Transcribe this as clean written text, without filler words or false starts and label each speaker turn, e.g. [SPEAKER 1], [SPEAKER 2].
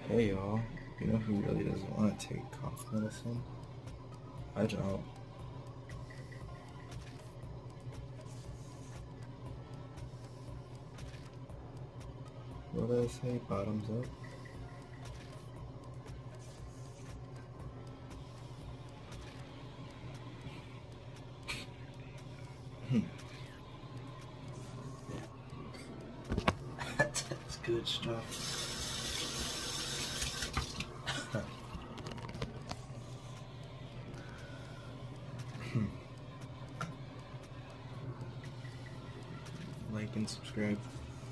[SPEAKER 1] Hey y'all, you know who really doesn't want to take cough medicine? I don't. What did I say? Bottoms up? That's good stuff. Like and subscribe.